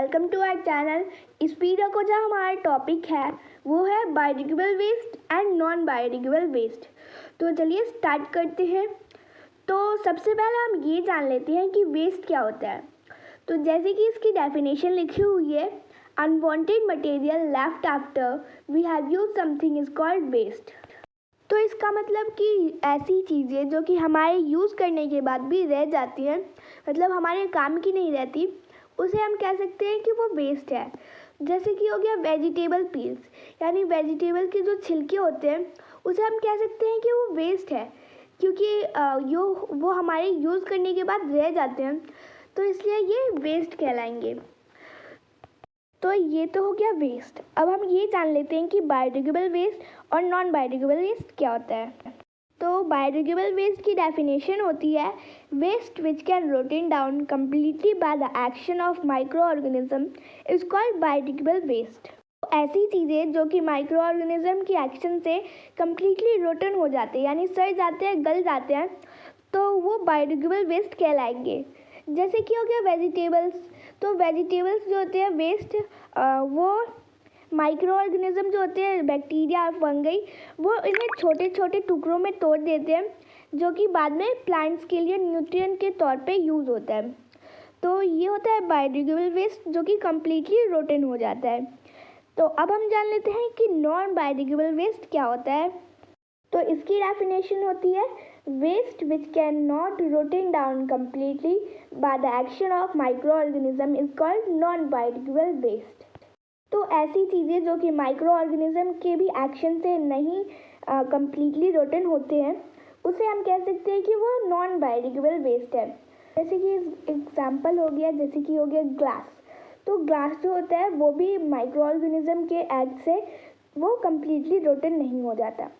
Welcome to our channel. इस video को जो हमारा टॉपिक है वो है biodegradable waste and non biodegradable waste. तो चलिए स्टार्ट करते हैं। तो सबसे पहले हम ये जान लेते हैं कि वेस्ट क्या होता है। तो जैसे कि इसकी डेफिनेशन लिखी हुई है, unwanted material left after we have used something is called waste. तो इसका मतलब कि ऐसी चीज़ें जो कि हमारे यूज़ करने के बाद भी रह जाती हैं, मतलब हमारे काम की नहीं रहती, उसे हम कह सकते हैं कि वो वेस्ट है। जैसे कि हो गया वेजिटेबल पील्स, यानी वेजिटेबल के जो छिलके होते हैं उसे हम कह सकते हैं कि वो वेस्ट है, क्योंकि वो हमारे यूज़ करने के बाद रह जाते हैं, तो इसलिए ये वेस्ट कहलाएंगे। तो ये तो हो गया वेस्ट। अब हम ये जान लेते हैं कि बायोडिग्रेडेबल वेस्ट और नॉन बायोडिग्रेडेबल वेस्ट क्या होता है। तो बायोडिग्रेडेबल वेस्ट की डेफिनेशन होती है waste which can rotten down completely by the action of microorganism is called biodegradable waste. ऐसी चीज़ें जो कि माइक्रो ऑर्गेनिज्म की एक्शन से कम्प्लीटली रोटन हो जाते हैं, यानी सड़ जाते हैं, गल जाते हैं, तो वो बायोडिग्रेडेबल वेस्ट कहलाएंगे। जैसे कि हो गया वेजिटेबल्स। तो वेजिटेबल्स जो होते हैं वेस्ट, वो माइक्रो ऑर्गेनिज्म जो होते हैं बैक्टीरिया और फंगई, वो इन्हें छोटे छोटे टुकड़ों में तोड़ देते हैं, जो कि बाद में प्लांट्स के लिए न्यूट्रिएंट के तौर पे यूज़ होता है। तो ये होता है बायोडिग्रेडेबल वेस्ट जो कि कम्प्लीटली रोटन हो जाता है। तो अब हम जान लेते हैं कि नॉन बायोडिग्रेडेबल वेस्ट क्या होता है। तो इसकी डेफिनेशन होती है waste which can not rotten down completely by the action of microorganism is called non biodegradable waste. तो ऐसी चीज़ें जो कि माइक्रो ऑर्गेनिज्म के भी एक्शन से नहीं कम्प्लीटली रोटन होते हैं, उसे हम कह सकते हैं कि वो नॉन बायोडिग्रेडेबल वेस्ट है। जैसे कि एग्जांपल हो गया, जैसे कि हो गया ग्लास। तो ग्लास जो होता है वो भी माइक्रो ऑर्गेनिज्म के एक्ट से वो कम्प्लीटली रोटन नहीं हो जाता।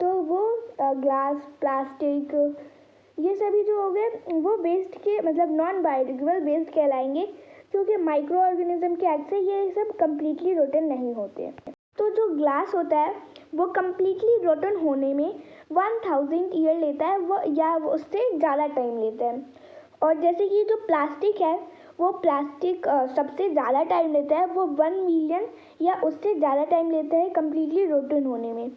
तो वो ग्लास, प्लास्टिक, ये सभी जो हो गए वो वेस्ट के मतलब नॉन बायोडिग्रेडेबल वेस्ट कहलाएंगे, क्योंकि माइक्रो ऑर्गेनिज्म के एक्ट से ये सब कम्प्लीटली रोटन नहीं होते। तो जो ग्लास होता है वो कम्प्लीटली रोटन होने में 1000 ईयर लेता है, वो या उससे ज़्यादा टाइम लेता है। और जैसे कि जो प्लास्टिक है, वो प्लास्टिक सबसे ज़्यादा टाइम लेता है, वो 1 मिलियन या उससे ज़्यादा टाइम लेता है कम्प्लीटली रोटन होने में।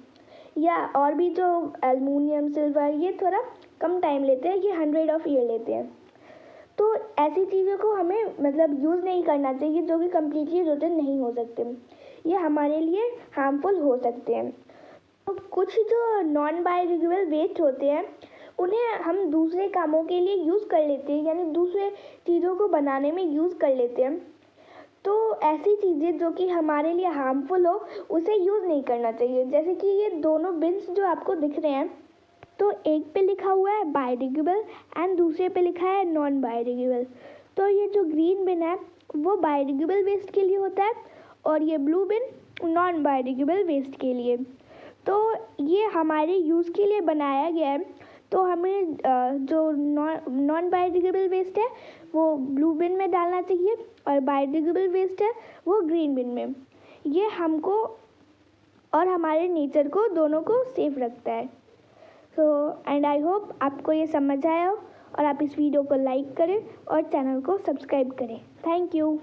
या और भी जो एल्युमिनियम, सिल्वर, ये थोड़ा कम टाइम लेते हैं, ये 100 ऑफ ईयर लेते हैं। तो ऐसी चीज़ों को हमें मतलब यूज़ नहीं करना चाहिए जो कि कम्प्लीटली रोटन नहीं हो सकते, ये हमारे लिए हार्मफुल हो सकते हैं। तो कुछ जो नॉन बायोडिग्रेडेबल वेस्ट होते हैं उन्हें हम दूसरे कामों के लिए यूज़ कर लेते हैं, यानी दूसरे चीज़ों को बनाने में यूज़ कर लेते हैं। तो ऐसी चीज़ें जो कि हमारे लिए हार्मफुल हो उसे यूज़ नहीं करना चाहिए। जैसे कि ये दोनों बिन्स जो आपको दिख रहे हैं, तो एक पे लिखा हुआ है बायोडिग्रेडेबल एंड दूसरे पे लिखा है नॉन बायोडिग्रेडेबल। तो ये जो ग्रीन बिन है वो बायोडिग्रेडेबल वेस्ट के लिए होता है और ये ब्लू बिन नॉन बायोडिग्रेडेबल वेस्ट के लिए। तो ये हमारे यूज़ के लिए बनाया गया है। तो हमें जो नॉन बायोडिग्रेडेबल वेस्ट है वो ब्लू बिन में डालना चाहिए और बायोडिग्रेडेबल वेस्ट है वो ग्रीन बिन में। ये हमको और हमारे नेचर को दोनों को सेफ रखता है। सो एंड आई होप आपको ये समझ आया हो और आप इस वीडियो को लाइक करें और चैनल को सब्सक्राइब करें। Thank you.